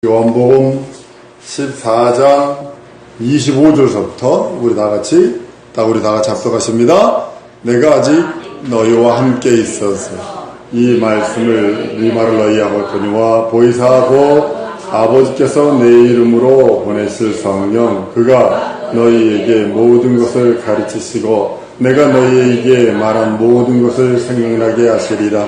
요한복음 14장 25절서부터 우리 다 같이 합독하십니다. 내가 아직 너희와 함께 있어서 이 말을 너희하고 거니와 보이사하고 아버지께서 내 이름으로 보내실 성령 그가 너희에게 모든 것을 가르치시고 내가 너희에게 말한 모든 것을 생각나게 하시리라.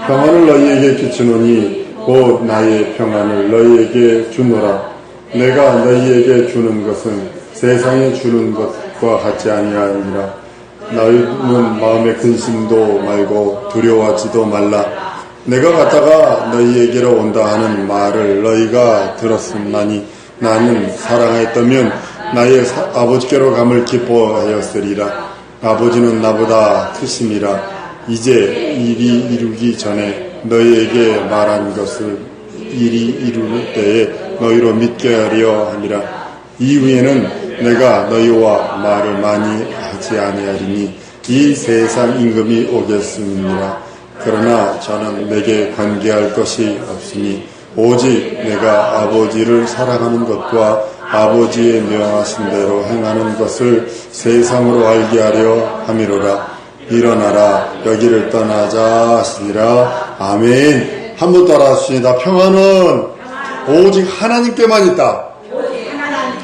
평안을 너희에게 끼치노니 곧 나의 평안을 너희에게 주노라. 내가 너희에게 주는 것은 세상에 주는 것과 같지 아니하니라. 너희는 마음의 근심도 말고 두려워하지도 말라. 내가 갔다가 너희에게로 온다 하는 말을 너희가 들었음나니 나는 사랑하였다면 나의 아버지께로 감을 기뻐하였으리라. 아버지는 나보다 크심이라. 이제 일이 이루기 전에 너희에게 말한 것을 일이 이룰 때에 너희로 믿게 하려 함이라. 이후에는 내가 너희와 말을 많이 하지 아니하리니 이 세상 임금이 오겠음이니라. 그러나 저는 내게 관계할 것이 없으니 오직 내가 아버지를 사랑하는 것과 아버지의 명하신 대로 행하는 것을 세상으로 알게 하려 함이로라. 일어나라 여기를 떠나자 하시니라. 아멘. 한번 따라 하십니다. 평안은 오직 하나님께만 있다.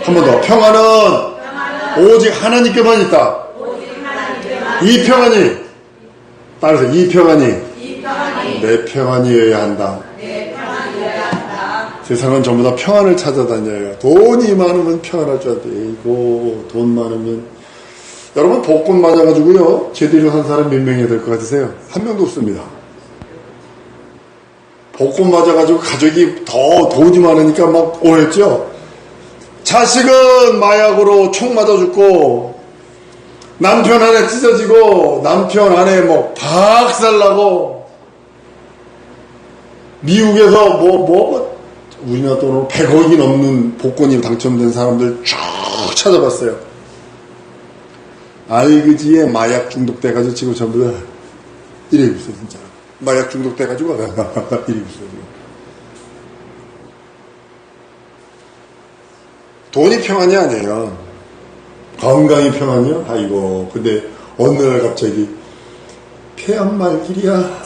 한 번 더. 평안은 오직 하나님께만 있다. 이 평안이 따라서 이 평안이 내 평안이어야 한다. 세상은 전부 다 평안을 찾아다녀요. 돈이 많으면 평안할 줄 알았대. 이거 돈 많으면 여러분 복권 맞아가지고요 제대로 산 사람 몇 명이 될 것 같으세요? 한 명도 없습니다. 복권 맞아가지고 가족이 더 돈이 많으니까 막 오했죠. 자식은 마약으로 총 맞아 죽고 남편 안에 찢어지고 남편 안에 뭐 박살나고 미국에서 우리나라 돈으로 100억이 넘는 복권이 당첨된 사람들 쭉 찾아봤어요. 알그지에 마약 중독돼가지고 지금 전부 다 이러고 있어 진짜. 마약 중독돼가지고 이러고 있어. 돈이 평안이 아니에요. 건강이 평안이요? 아이고. 근데 어느 날 갑자기 폐암 말길이야,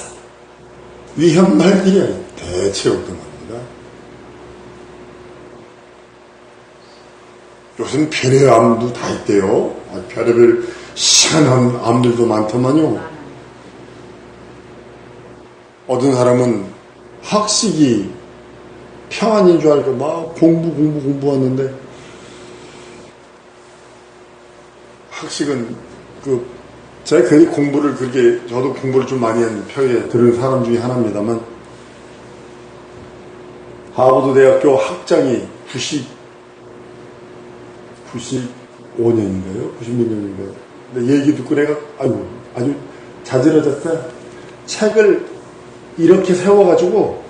위암 말길이야. 대체 어떤 겁니다. 요즘 별의 암도 다 있대요. 별의별 희한한 암들도 많더만요. 어떤 사람은 학식이 평안인 줄 알고 막 공부하는데 학식은 제가 괜히 공부를 저도 공부를 좀 많이 한 편에 들은 사람 중에 하나입니다만 하버드 대학교 학장이 95년인가요? 96년인가요? 근데 얘기 듣고 내가 아주 자지러졌어요. 책을 이렇게 세워가지고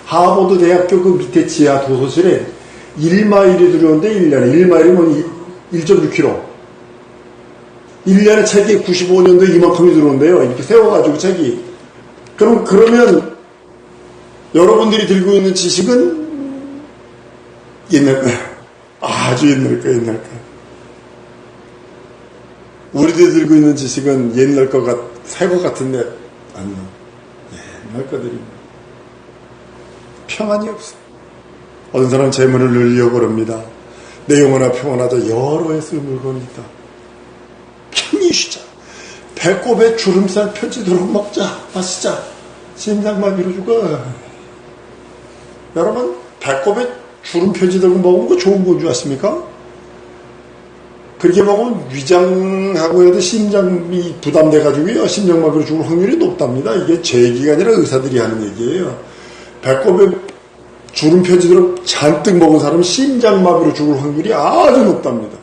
하버드 대학교 그 밑에 지하 도서실에 1마일이 들어오는데 1년에 1마일이면 1.6km 1년에 책이 95년도에 이만큼이 들어온대요. 이렇게 세워가지고 책이. 그러면 여러분들이 들고 있는 지식은 옛날 거예요. 아주 옛날 거. 우리들이 들고 있는 지식은 옛날 새 거 같은데 아니요. 옛날 거들이 평안이 없어. 어떤 사람은 재물을 늘리려고 그럽니다. 내 영혼아 평안하자 여러 해 쓸 물건이 있다. 편히 쉬자. 배꼽에 주름살 펴지도록 먹자. 마시자. 심장마비로 죽어. 여러분 배꼽에 주름 펴지도록 먹으면 그거 좋은 건 줄 아십니까? 그렇게 먹으면 위장하고 해도 심장이 부담돼가지고요 심장마비로 죽을 확률이 높답니다. 이게 제 얘기가 아니라 의사들이 하는 얘기예요. 배꼽에 주름 펴지도록 잔뜩 먹은 사람은 심장마비로 죽을 확률이 아주 높답니다.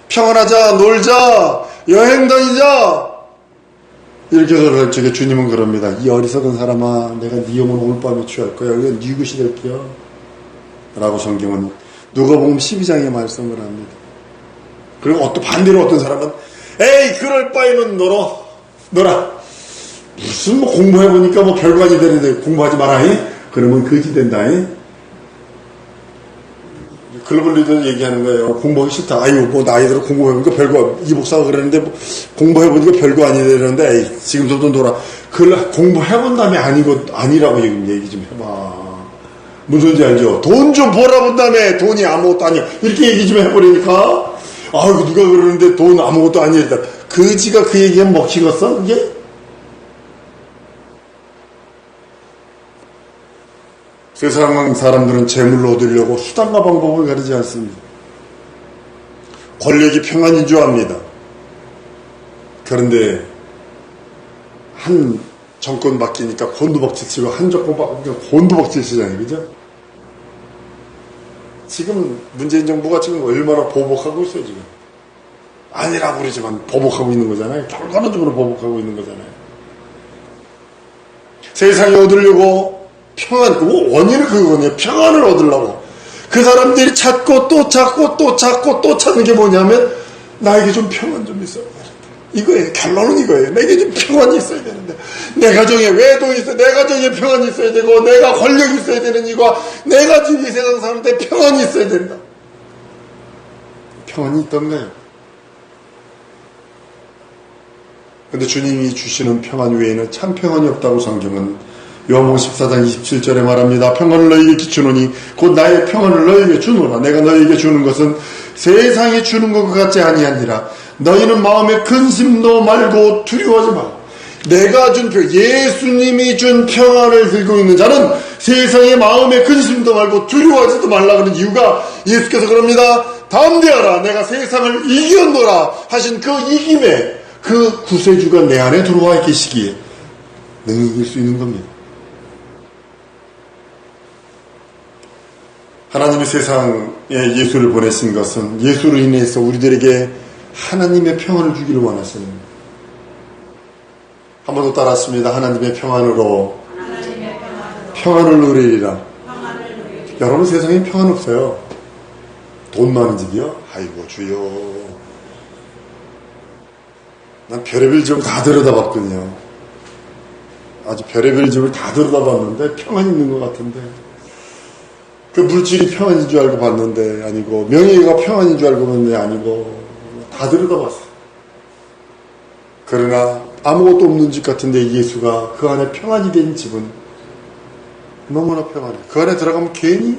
평안하자, 놀자, 여행 다니자 이렇게 해서 저게 주님은 그럽니다. 이 어리석은 사람아 내가 네 영혼을 올 밤에 취할 거야. 이건 네 것이 될 거야 라고 성경은 누가복음 12장에 말씀을 합니다. 그리고 반대로 어떤 사람은 에이 그럴 바에는 놀아 무슨 뭐 공부해보니까 뭐 별거 아니 되는데 공부하지 마라. 그러면 거지 된다. 글로벌 리더 얘기하는 거예요. 공부하기 싫다. 아유, 뭐 나이대로 공부해보니까 별거, 이 목사가 그러는데 뭐 공부해보니까 별거 아니 되는데, 에이, 지금 좀 놀아. 그걸 공부해본 다음에 아니라고 얘기 좀 해봐. 무슨 소리인지 알죠? 돈 좀 벌어본 다음에 돈이 아무것도 아니야. 이렇게 얘기 좀 해버리니까, 아유, 누가 그러는데 돈 아무것도 아니다. 거지가 그 얘기하면 먹히겠어? 그게? 세상 사람들은 재물을 얻으려고 수단과 방법을 가리지 않습니다. 권력이 평안인 줄 압니다. 그런데 한 정권 바뀌니까 곤두박질 치고 한 정권 바뀌니까 곤두박질 치잖아요. 그죠? 지금 문재인 정부가 지금 얼마나 보복하고 있어요. 지금 아니라고 그러지만 보복하고 있는 거잖아요. 결과론적으로 보복하고 있는 거잖아요. 세상에 얻으려고 평안, 원인은 그거거든요. 평안을 얻으려고. 그 사람들이 찾고 또 찾고 또 찾고 또 찾는 게 뭐냐면, 나에게 좀 평안 좀 있어야 되는데. 이거예요. 결론은 이거예요. 내게 좀 평안이 있어야 되는데. 내 가정에 외도 있어야 돼. 내 가정에 평안이 있어야 되고, 내가 권력이 있어야 되는 이거, 내가 지금 이 세상 사람한테 평안이 있어야 된다. 평안이 있던가요? 근데 주님이 주시는 평안 외에는 참 평안이 없다고 성경은 요한복음 14장 27절에 말합니다. 평안을 너희에게 주노니 곧 나의 평안을 너희에게 주노라. 내가 너희에게 주는 것은 세상이 주는 것 같지 아니하니라. 너희는 마음에 근심도 말고 두려워하지 마. 내가 준 예수님이 준 평안을 들고 있는 자는 세상의 마음에 근심도 말고 두려워하지도 말라 그런 이유가 예수께서 그럽니다. 담대하라. 내가 세상을 이겼노라 하신 그 이김에 그 구세주가 내 안에 들어와 계시기에 능히 이길 수 있는 겁니다. 하나님이 세상에 예수를 보내신 것은 예수로 인해서 우리들에게 하나님의 평안을 주기를 원하시는 겁니다. 한 번 더 따라했습니다. 하나님의 평안으로 평안을 누리리라. 여러분 세상에 평안 없어요. 돈 많은 집이요? 아이고 주여. 난 별의별 집을 다 들여다봤거든요. 아주 별의별 집을 다 들여다봤는데 평안 있는 것 같은데 그 물질이 평안인 줄 알고 봤는데 아니고 명예가 평안인 줄 알고 봤는데 아니고 다 들여다봤어. 그러나 아무것도 없는 집 같은데 예수가 그 안에 평안이 된 집은 너무나 평안해. 그 안에 들어가면 괜히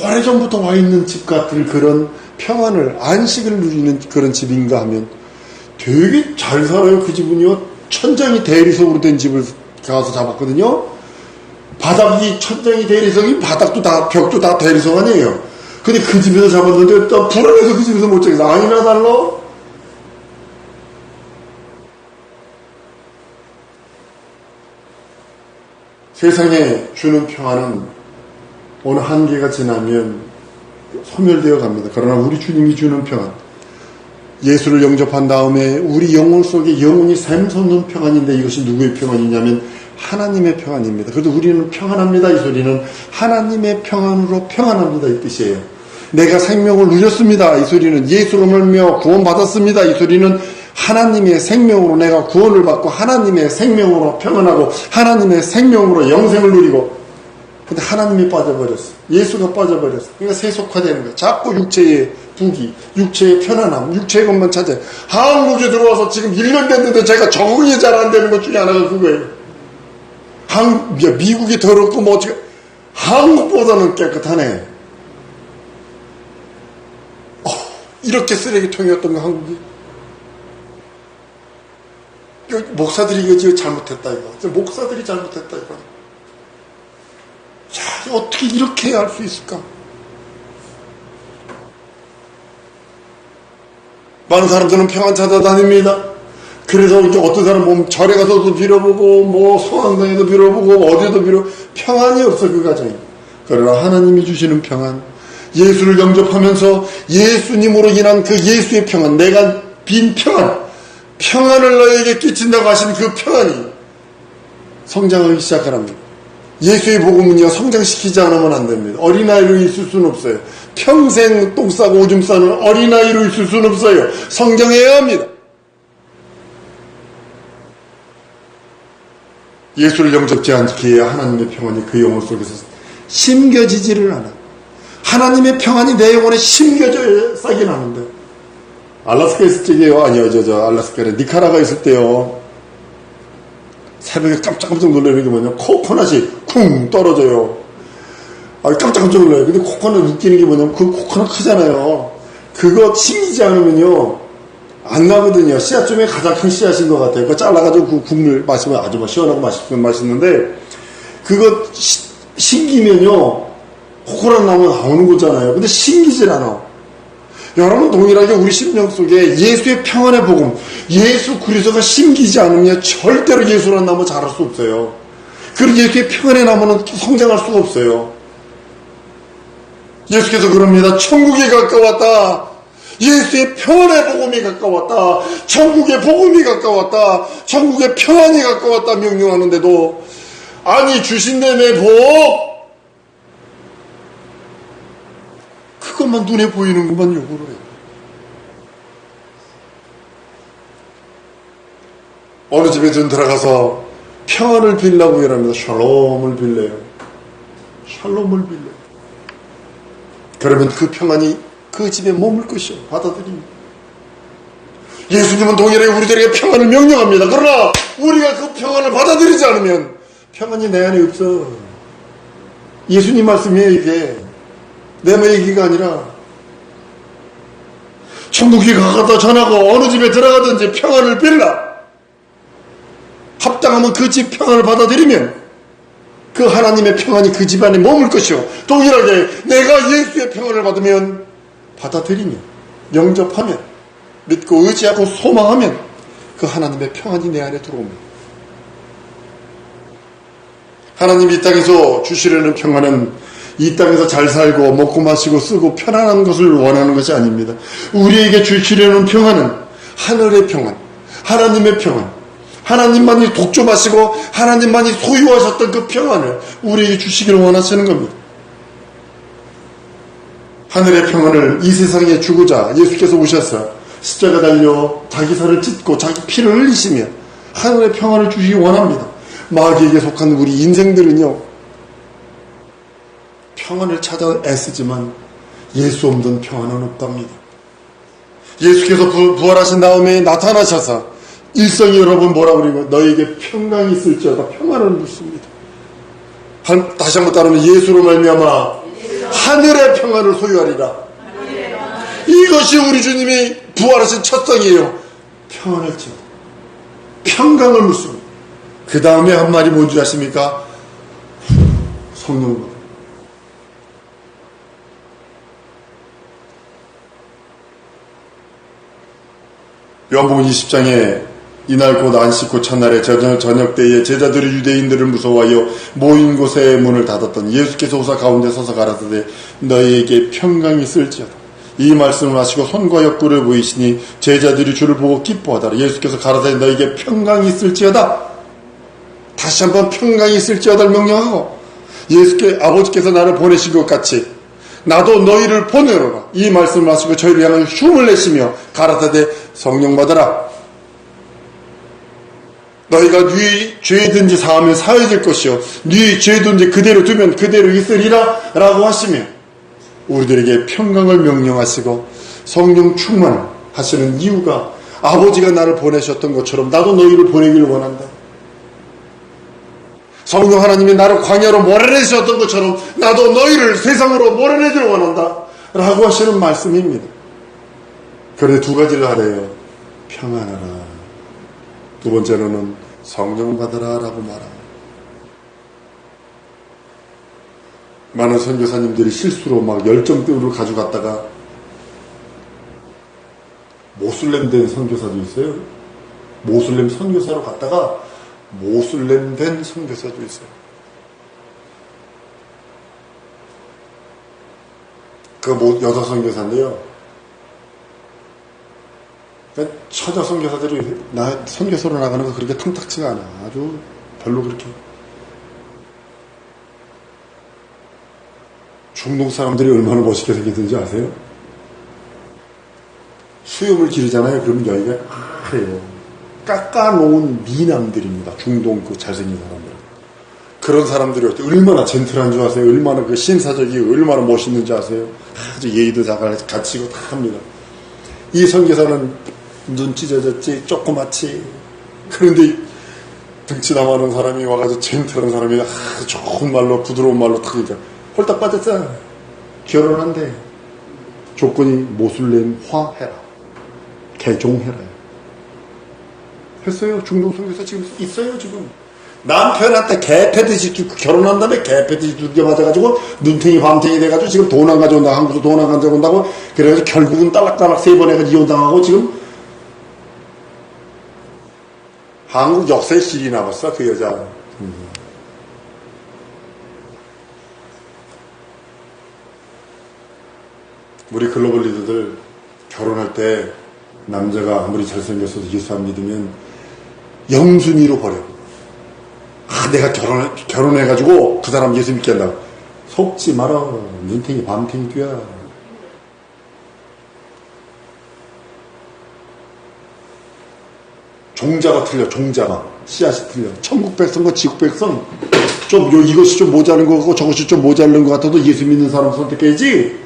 오래전부터 와 있는 집 같은 그런 평안을 안식을 누리는 그런 집인가 하면 되게 잘 살아요. 그 집은요. 천장이 대리석으로 된 집을 가서 잡았거든요. 바닥이 천장이 대리석이 바닥도 다 벽도 다 대리석 아니에요. 근데 그 집에서 잡았는데 또 불안해서 그 집에서 못 자겠어. 아니나 달라? 세상에 주는 평안은 어느 한계가 지나면 소멸되어 갑니다. 그러나 우리 주님이 주는 평안, 예수를 영접한 다음에 우리 영혼 속에 영혼이 샘솟는 평안인데 이것이 누구의 평안이냐면 하나님의 평안입니다. 그래도 우리는 평안합니다. 이 소리는 하나님의 평안으로 평안합니다. 이 뜻이에요. 내가 생명을 누렸습니다. 이 소리는 예수로 말미암아 구원받았습니다. 이 소리는 하나님의 생명으로 내가 구원을 받고 하나님의 생명으로 평안하고 하나님의 생명으로 영생을 누리고 근데 하나님이 빠져버렸어. 예수가 빠져버렸어. 그러니까 세속화되는 거야. 자꾸 육체의 부귀, 육체의 편안함, 육체의 것만 찾아요. 한국에 들어와서 지금 1년 됐는데 제가 적응이 잘 안 되는 것 중에 하나가 그거예요. 미국이 더럽고 뭐 어떻게 한국보다는 깨끗하네. 이렇게 쓰레기통이었던 거 한국이. 목사들이 이거 잘못했다 이거. 목사들이 잘못했다 이거. 자, 어떻게 이렇게 할 수 있을까? 많은 사람들은 평안 찾아다닙니다. 그래서 이제 어떤 사람 보면 절에 가서도 빌어보고 뭐 소강당에도 빌어보고 어디도 평안이 없어 그 가정이. 그러나 하나님이 주시는 평안, 예수를 영접하면서 예수님으로 인한 그 예수의 평안, 내가 빈 평안을 너에게 끼친다고 하신 그 평안이 성장하기 시작하랍니다. 예수의 복음은요 성장시키지 않으면 안 됩니다. 어린아이로 있을 수는 없어요. 평생 똥 싸고 오줌 싸는 어린아이로 있을 수는 없어요. 성장해야 합니다. 예수를 영접지 않기에 하나님의 평안이 그 영혼 속에서 심겨지지를 않아. 하나님의 평안이 내 영혼에 심겨져야 싹이 나는데. 알라스카에 있을 적이에요. 아니요, 알라스카에 니카라가 있을 때요. 새벽에 깜짝깜짝 놀라는 게 뭐냐. 코코넛이 쿵 떨어져요. 깜짝깜짝 놀라요. 근데 코코넛 웃기는 게 뭐냐면 그 코코넛 크잖아요. 그거 심기지 않으면요. 안 나거든요. 씨앗 중에 가장 큰 씨앗인 것 같아요. 그거 잘라가지고 그 국물 마시면 아주 시원하고 맛있는데, 그거 심기면요. 코코넛 나무 나오는 거잖아요. 근데 심기질 않아. 여러분, 동일하게 우리 심령 속에 예수의 평안의 복음, 예수 그리스도가 심기지 않으면 절대로 예수라는 나무 자랄 수 없어요. 그리고 예수의 평안의 나무는 성장할 수가 없어요. 예수께서 그럽니다. 천국이 가까웠다. 예수의 평안의 복음이 가까웠다. 천국의 복음이 가까웠다. 천국의 평안이 가까웠다 명령하는데도, 아니 주신 내 복, 그것만 눈에 보이는 것만 요구를 해요. 어느 집에 좀 들어가서 평안을 빌라고 일합니다. 샬롬을 빌래요. 샬롬을 빌래요. 그러면 그 평안이 그 집에 머물 것이요. 받아들입니다. 예수님은 동일하게 우리들에게 평안을 명령합니다. 그러나 우리가 그 평안을 받아들이지 않으면 평안이 내 안에 없어. 예수님 말씀이에요, 이게. 내 얘기가 아니라. 천국이 가깝다 전하고 어느 집에 들어가든지 평안을 빌라. 합당하면 그 집 평안을 받아들이면 그 하나님의 평안이 그 집안에 머물 것이요. 동일하게 내가 예수의 평안을 받으면, 받아들이면, 영접하면, 믿고 의지하고 소망하면 그 하나님의 평안이 내 안에 들어옵니다. 하나님이 이 땅에서 주시려는 평안은 이 땅에서 잘 살고 먹고 마시고 쓰고 편안한 것을 원하는 것이 아닙니다. 우리에게 주시려는 평안은 하늘의 평안, 하나님의 평안, 하나님만이 독점하시고 하나님만이 소유하셨던 그 평안을 우리에게 주시기를 원하시는 겁니다. 하늘의 평안을 이 세상에 주고자 예수께서 오셔서 십자가 달려 자기 살을 찢고 자기 피를 흘리시며 하늘의 평안을 주시기 원합니다. 마귀에게 속한 우리 인생들은요, 평안을 찾아 애쓰지만 예수 없는 평안은 없답니다. 예수께서 부활하신 다음에 나타나셔서 일성이 여러분 뭐라 그러고 너에게 평강이 있을지어다 평안을 묻습니다. 다시 한번 따르면 예수로 말미암아 하늘의 평안을 소유하리라. 이것이 우리 주님이 부활하신 첫 성이에요. 평안을 지어 평강을 묻습니다. 그 다음에 한 말이 뭔지 아십니까? 성령을 받아. 요한복음 20장에 이날 곧 안식 후 첫날에 저녁 때에 제자들이 유대인들을 무서워하여 모인 곳에 문을 닫았더니 예수께서 오사 가운데 서서 가라사대 너희에게 평강이 있을지어다. 이 말씀을 하시고 손과 옆구리를 보이시니 제자들이 주를 보고 기뻐하더라. 예수께서 가라사대 너희에게 평강이 있을지어다. 다시 한번 평강이 있을지어다를 명령하고, 아버지께서 나를 보내신 것 같이 나도 너희를 보내노라. 이 말씀을 하시고 저희를 향하여 흉을 내시며 가라사대 성령 받아라. 너희가 네 죄든지 사하면 사해질 것이요 네 죄든지 그대로 두면 그대로 있으리라 라고 하시며 우리들에게 평강을 명령하시고 성령 충만하시는 이유가 아버지가 나를 보내셨던 것처럼 나도 너희를 보내기를 원한다. 성령 하나님이 나를 광야로 몰아내셨던 것처럼 나도 너희를 세상으로 몰아내기를 원한다 라고 하시는 말씀입니다. 그런데 두 가지를 하래요. 평안하라. 두 번째로는 성령 받으라 라고 말합니다. 많은 선교사님들이 실수로 막 열정적으로 가져갔다가 모슬렘 된 선교사도 있어요. 모슬렘 선교사로 갔다가 모슬렘 된 선교사도 있어요. 그 여자 선교사인데요. 처자 선교사들이 선교사로 나가는 거 그렇게 탐탁지가 않아. 아주 별로 그렇게. 중동 사람들이 얼마나 멋있게 생겼는지 아세요? 수염을 기르잖아요. 그러면 여기가 그래요. 깎아놓은 미남들입니다. 중동 그 잘생긴 사람들. 그런 사람들이 얼마나 젠틀한 줄 아세요? 얼마나 그 신사적이 얼마나 멋있는지 아세요? 아주 예의도 잘 갖추고 다 합니다. 이 선교사는 눈 찢어졌지, 조그맣지. 그런데 등치나 많은 사람이 와가지고 젠틀한 사람이 아주 좋은 말로, 부드러운 말로 탁 이제 홀딱 빠졌잖아. 결혼한대. 조건이 모슬렘 화해라. 개종해라. 했어요. 중동 선교사 지금 있어요, 지금. 남편한테 개패듯이 결혼한 다음에 개패듯이 두개 맞아가지고 눈탱이 밤탱이 돼가지고 지금 돈 안 가져온다. 한국에서 돈 안 가져온다고 그래가지고 결국은 딸락딸락 3번 해가지고 이혼당하고 지금 한국 역사에 실이 남았어, 그 여자. 우리 글로벌 리더들 결혼할 때 남자가 아무리 잘생겼어도 예수 안 믿으면 영순위로 버려. 내가 결혼해가지고 그 사람 예수 믿게 한다고. 속지 마라. 눈탱이 밤탱이 뒤야. 종자가 틀려. 종자가 씨앗이 틀려. 천국 백성과 지국 백성 좀 이것이 좀 모자른 거 같고 저것이 좀 모자른 것 같아도 예수 믿는 사람 선택해야지.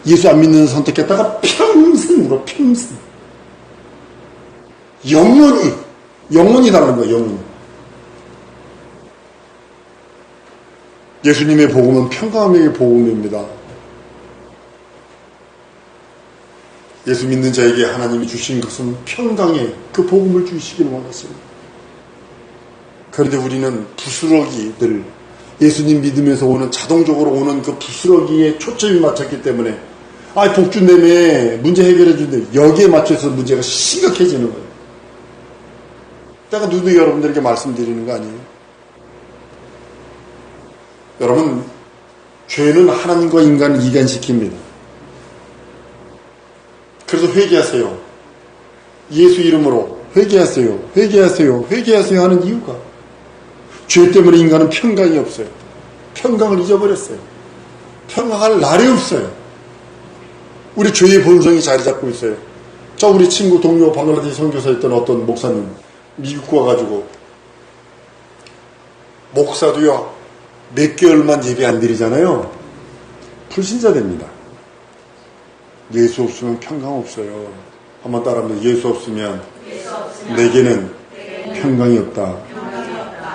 예수 안 믿는 선택했다가 평생 울어. 평생 영원히 다른 거야. 영원히. 예수님의 복음은 평강의 복음입니다. 예수 믿는 자에게 하나님이 주신 것은 평강의 그 복음을 주시기를 원하십니다. 그런데 우리는 부스러기들, 예수님 믿으면서 오는 자동적으로 오는 그 부스러기에 초점이 맞췄기 때문에 복준다며 문제 해결해 준대. 여기에 맞춰서 문제가 심각해지는 거예요. 내가 누누이 여러분들에게 말씀드리는 거 아니에요? 여러분, 죄는 하나님과 인간을 이간시킵니다. 그래서 회개하세요. 예수 이름으로 회개하세요. 회개하세요. 회개하세요 하는 이유가 죄 때문에 인간은 평강이 없어요. 평강을 잊어버렸어요. 평강할 날이 없어요. 우리 죄의 본성이 자리 잡고 있어요. 우리 친구 동료 방글라데시 선교사였던 어떤 목사님 미국 와가지고 목사도요 몇 개월만 예배 안 드리잖아요. 불신자 됩니다. 예수 없으면 평강 없어요. 한번 따라합니다. 예수 없으면 내게는 평강이 없다.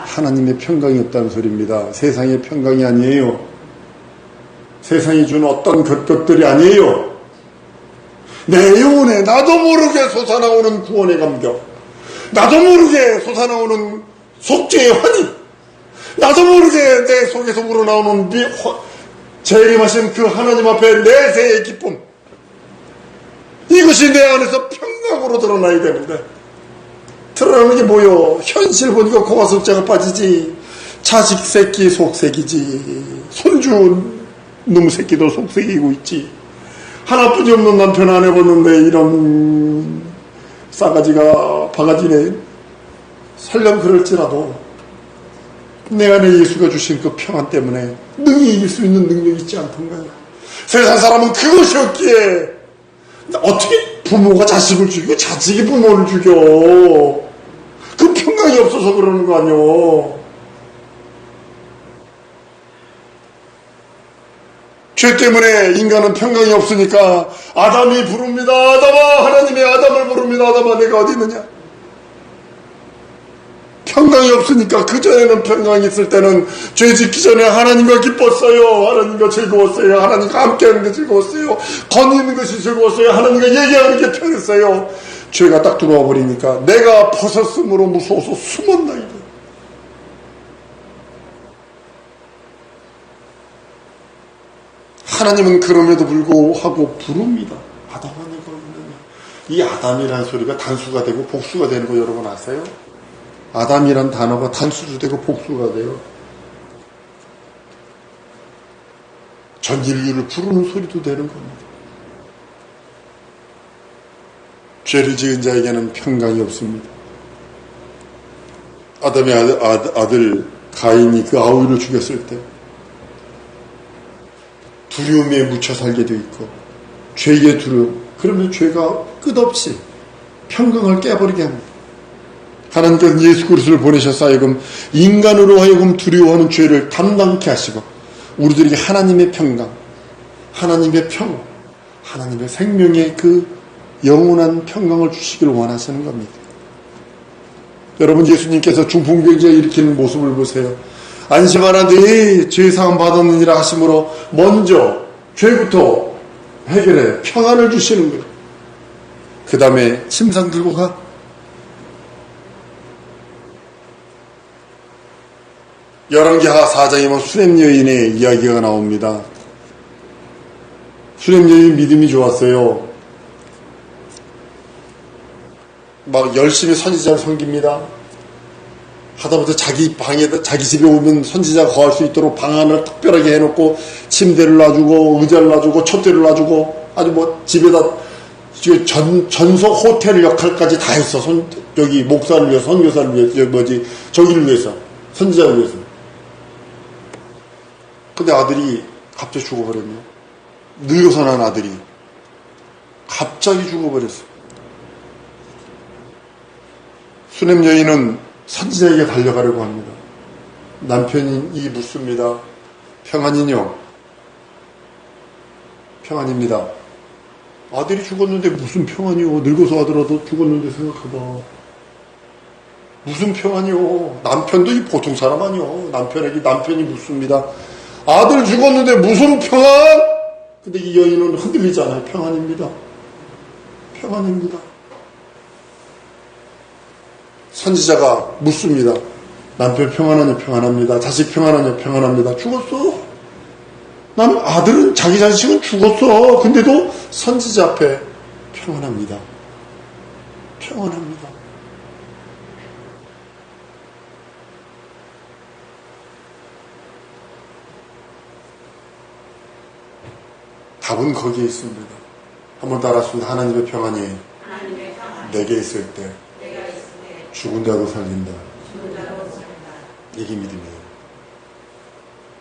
하나님의 평강이 없다는 소리입니다. 세상의 평강이 아니에요. 세상이 준 어떤 것들이 아니에요. 내 영혼에 나도 모르게 솟아나오는 구원의 감격, 나도 모르게 솟아나오는 속죄의 환희, 나도 모르게 내 속에서 우러나오는 재림하신 그 하나님 앞에 내세의 기쁨, 이것이 내 안에서 평강으로 드러나야 되는데 드러나는 게 뭐요? 현실 보니까 고가석자가 빠지지. 자식 새끼 속색이지. 손주 놈 새끼도 속색이고 있지. 하나뿐이 없는 남편 안 해봤는데 이런 싸가지가 바가지네. 설령 그럴지라도 내 안에 예수가 주신 그 평안 때문에 능히 이길 수 있는 능력이 있지 않던가요? 세상 사람은 그것이 없기에 어떻게 부모가 자식을 죽이고 자식이 부모를 죽여. 그 평강이 없어서 그러는 거 아니오. 죄 때문에 인간은 평강이 없으니까 아담이 부릅니다. 아담아, 하나님의 아담을 부릅니다. 아담아, 내가 어디 있느냐. 평강이 없으니까 그전에는 평강이 있을 때는 죄 짓기 전에 하나님과 기뻤어요. 하나님과 즐거웠어요. 하나님과 함께하는 게 즐거웠어요. 거니는 것이 즐거웠어요. 하나님과 얘기하는 게 편했어요. 죄가 딱 들어와 버리니까 내가 벗었으므로 무서워서 숨었나이다. 하나님은 그럼에도 불구하고 부릅니다. 아담아, 내가 어디 있느냐. 이 아담이라는 소리가 단수가 되고 복수가 되는 거 여러분 아세요? 아담이란 단어가 단수도 되고 복수가 돼요. 전 인류를 부르는 소리도 되는 겁니다. 죄를 지은 자에게는 평강이 없습니다. 아담의 아들 가인이 그 아우를 죽였을 때 두려움에 묻혀 살게 되어 있고 죄의 두려움, 그러면 죄가 끝없이 평강을 깨버리게 합니다. 하나님께서 예수 그리스도를 보내셔서 하여금 인간으로 하여금 두려워하는 죄를 담당케 하시고 우리들에게 하나님의 평강, 하나님의 평, 하나님의 생명의 그 영원한 평강을 주시길 원하시는 겁니다. 여러분, 예수님께서 중풍병자에 일으키는 모습을 보세요. 안심하라 네 죄사함 받았느니라 하심으로 먼저 죄부터 해결해 평안을 주시는 거예요. 그 다음에 침상 들고 가. 열왕기하 4장에 보면 수렘 여인의 이야기가 나옵니다. 수렘 여인 믿음이 좋았어요. 막 열심히 선지자를 섬깁니다. 하다못해 자기 방에다, 자기 집에 오면 선지자가 거할 수 있도록 방 하나를 특별하게 해놓고 침대를 놔주고 의자를 놔주고 촛대를 놔주고 아주 뭐 집에다 전속 호텔 역할까지 다 했어. 여기 목사를 위해서, 선교사를 위해서, 저기를 위해서, 선지자를 위해서. 근데 아들이 갑자기 죽어버렸네. 늙어서 난 아들이 갑자기 죽어버렸어. 수냄 여인은 선지자에게 달려가려고 합니다. 남편이 묻습니다. 평안이뇨? 평안입니다. 아들이 죽었는데 무슨 평안이요? 늙어서 하더라도 죽었는데 생각해봐. 무슨 평안이요? 남편도 이 보통 사람 아니요? 남편이 묻습니다. 아들 죽었는데 무슨 평안? 근데 이 여인은 흔들리지 않아요. 평안입니다. 평안입니다. 선지자가 묻습니다. 남편 평안하냐? 평안합니다. 자식 평안하냐? 평안합니다. 죽었어. 아들은 자기 자식은 죽었어. 근데도 선지자 앞에 평안합니다. 평안합니다. 답은 거기에 있습니다. 한번 따라하십니다. 하나님의 평안이 내게 있을 때 죽은 자도 살린다. 이게 믿음이에요.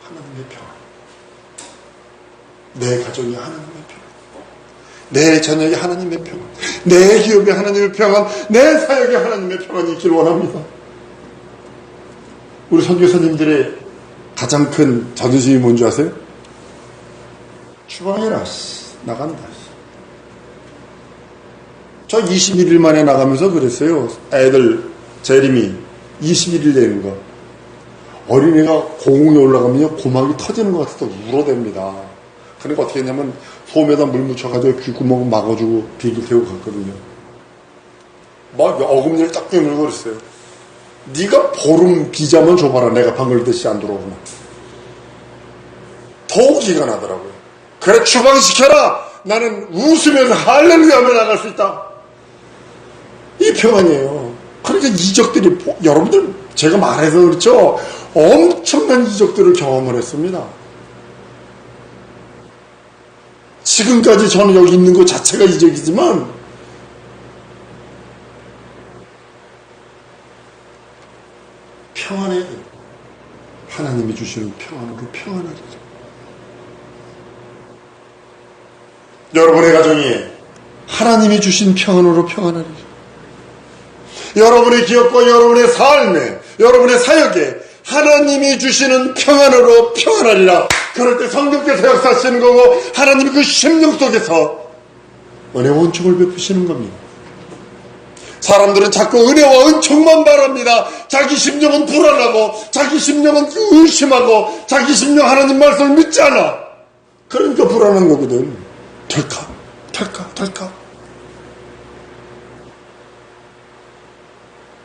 하나님의 평안. 내 가정이 하나님의 평안. 내 자녀에게 하나님의 평안. 내 기업에 하나님의 평안. 내 사역에 하나님의 평안이 있길 원합니다. 우리 선교사님들의 가장 큰 자존심이 뭔지 아세요? 주방에라 나간다. 저 21일 만에 나가면서 그랬어요. 애들 재림이 21일 되는 거. 어린애가 공웅에 올라가면요 고막이 터지는 것 같아서 울어댑니다. 그러니까 어떻게 했냐면 솜에다 물 묻혀가지고 귓구멍 막아주고 비행기 태우고 갔거든요. 막 어금니를 딱 깨물고 그랬어요. 네가 보름 비자만 줘봐라. 내가 방글대시 안 들어오구나. 더 기가 나더라고요. 그래 추방시켜라. 나는 웃으면서 할렐루야 하며 나갈 수 있다. 이 평안이에요. 그러니까 이적들이 여러분들 제가 말해서 그렇죠. 엄청난 이적들을 경험을 했습니다. 지금까지 저는 여기 있는 것 자체가 이적이지만 평안해. 하나님이 주시는 평안으로 평안하리라. 여러분의 가정이 하나님이 주신 평안으로 평안하리라. 여러분의 기업과 여러분의 삶에, 여러분의 사역에 하나님이 주시는 평안으로 평안하리라. 그럴 때 성령께서 역사하시는 거고 하나님이 그 심령 속에서 은혜와 은총을 베푸시는 겁니다. 사람들은 자꾸 은혜와 은총만 바랍니다. 자기 심령은 불안하고 자기 심령은 의심하고 자기 심령 하나님 말씀을 믿지 않아. 그러니까 불안한 거거든. 될까?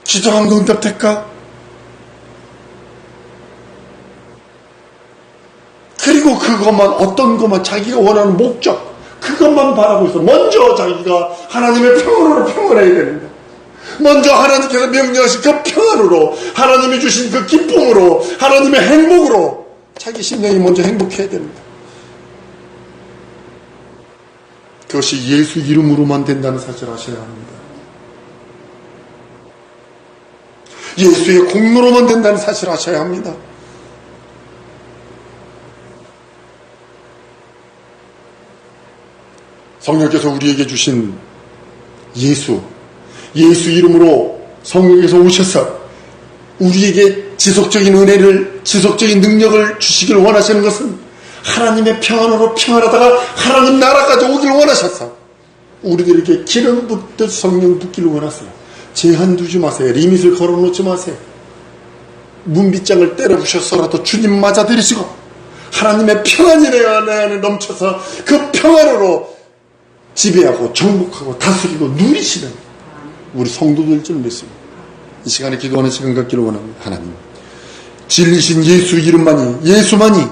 기도한 거 응답될까? 그리고 그것만 어떤 것만 자기가 원하는 목적 그것만 바라고 있어. 먼저 자기가 하나님의 평안으로 평안해야 됩니다. 먼저 하나님께서 명령하신 그 평안으로 하나님이 주신 그 기쁨으로 하나님의 행복으로 자기 심령이 먼저 행복해야 됩니다. 그것이 예수 이름으로만 된다는 사실을 아셔야 합니다. 예수의 공로로만 된다는 사실을 아셔야 합니다. 성령께서 우리에게 주신 예수 이름으로 성령께서 오셔서 우리에게 지속적인 은혜를, 지속적인 능력을 주시기를 원하시는 것은 하나님의 평안으로 평안하다가 하나님 나라까지 오기를 원하셨어. 우리들에게 기름 붓듯 성령 붓기를 원하세요. 제한 두지 마세요. 리밋을 걸어놓지 마세요. 문빗장을 때려 부셨어라도 주님 맞아들이시고 하나님의 평안이 내 안에 넘쳐서 그 평안으로 지배하고 정복하고 다스리고 누리시는 우리 성도들 줄 믿습니다. 이 시간에 기도하는 시간 갖기를 원합니다. 하나님, 진리신 예수 이름만이, 예수만이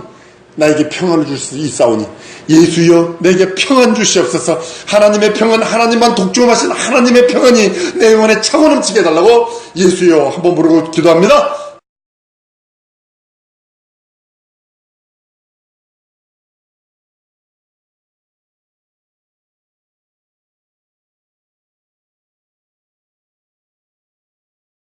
나에게 평안을 줄 수 있사오니 예수여 내게 평안 주시옵소서. 하나님의 평안, 하나님만 독점하신 하나님의 평안이 내 영혼에 차고 넘치게 해달라고 예수여 한번 부르고 기도합니다.